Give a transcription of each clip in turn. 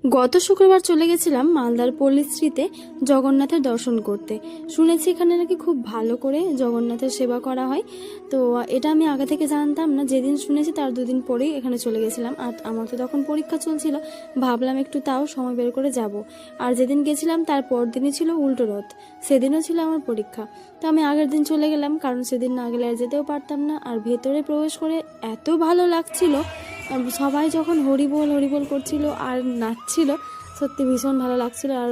গত শুক্রবার চলে গেছিলাম মালদার পল্লীশ্রীতে জগন্নাথের দর্শন করতে। শুনেছি এখানে নাকি খুব ভালো করে জগন্নাথের সেবা করা হয়। তো এটা আমি আগে থেকে জানতাম না, যেদিন শুনেছি তার দুদিন পরেই এখানে চলে গেছিলাম। আর আমার তো তখন পরীক্ষা চলছিল, ভাবলাম একটু তাও সময় বের করে যাব। আর যেদিন গেছিলাম তার পর দিনই ছিল উল্টো রথ, সেদিনও ছিল আমার পরীক্ষা। তো আমি আগের দিন চলে গেলাম, কারণ সেদিন না গেলে আর যেতেও পারতাম না। আর ভেতরে প্রবেশ করে এত ভালো লাগছিল, সবাই যখন হরিবোল হরিবোল করছিল আর নাচছিল, সত্যি ভীষণ ভালো লাগছিল। আর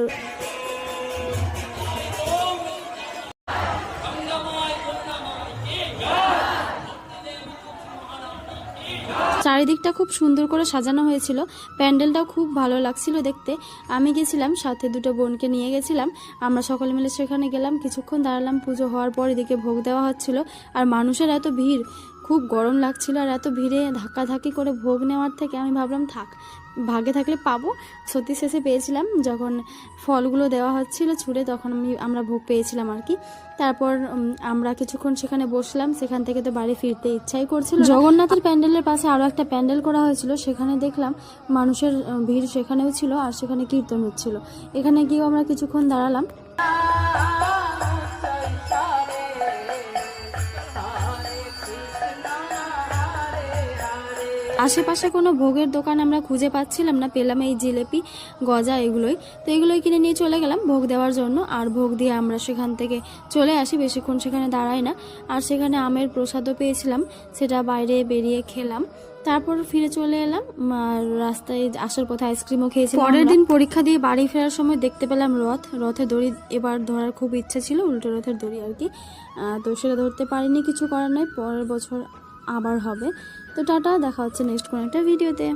চারিদিকটা খুব সুন্দর করে সাজানো হয়েছিল, প্যান্ডেলটাও খুব ভালো লাগছিল দেখতে। আমি গেছিলাম, সাথে দুটো বোনকে নিয়ে গেছিলাম। আমরা সকলে মিলে সেখানে গেলাম, কিছুক্ষণ দাঁড়ালাম। পুজো হওয়ার পর এদিকে ভোগ দেওয়া হচ্ছিল। আর মানুষের এত ভিড়, খুব গরম লাগছিল। আর এত ভিড়ে ধাক্কাধাক্কি করে ভোগ নেওয়ার থেকে আমি ভাবলাম থাক, ভাগে থাকলে পাবো। সত্যি শেষে পেয়েছিলাম, যখন ফলগুলো দেওয়া হচ্ছিল ছুঁড়ে, তখন আমরা ভোগ পেয়েছিলাম আর কি। তারপর আমরা কিছুক্ষণ সেখানে বসলাম। সেখান থেকে তো বাড়ি ফিরতে ইচ্ছাই করছিল। জগন্নাথের প্যান্ডেলের পাশে আরও একটা প্যান্ডেল করা হয়েছিল, সেখানে দেখলাম মানুষের ভিড় সেখানেও ছিল, আর সেখানে কীর্তন হচ্ছিল। এখানে গিয়েও আমরা কিছুক্ষণ দাঁড়ালাম। আশেপাশে কোনো ভোগের দোকান আমরা খুঁজে পাচ্ছিলাম না, পেলাম এই জিলেপি গজা এগুলোই। তো এগুলোই কিনে নিয়ে চলে গেলাম ভোগ দেওয়ার জন্য। আর ভোগ দিয়ে আমরা সেখান থেকে চলে আসি, বেশিক্ষণ সেখানে দাঁড়াই না। আর সেখানে আমের প্রসাদও পেয়েছিলাম, সেটা বাইরে বেরিয়ে খেলাম। তারপর ফিরে চলে এলাম। আর রাস্তায় আসার পথে আইসক্রিমও খেয়েছিলাম। পরের দিন পরীক্ষা দিয়ে বাড়ি ফেরার সময় দেখতে পেলাম রথে দড়ি এবার ধরার খুব ইচ্ছা ছিল, উল্টো রথের দড়ি আর কি। তো সেটা ধরতে পারিনি, কিছু করার নাই, পরের বছর আবার হবে। তো টাটা, দেখা হচ্ছে নেক্সট কোনো একটা ভিডিওতে।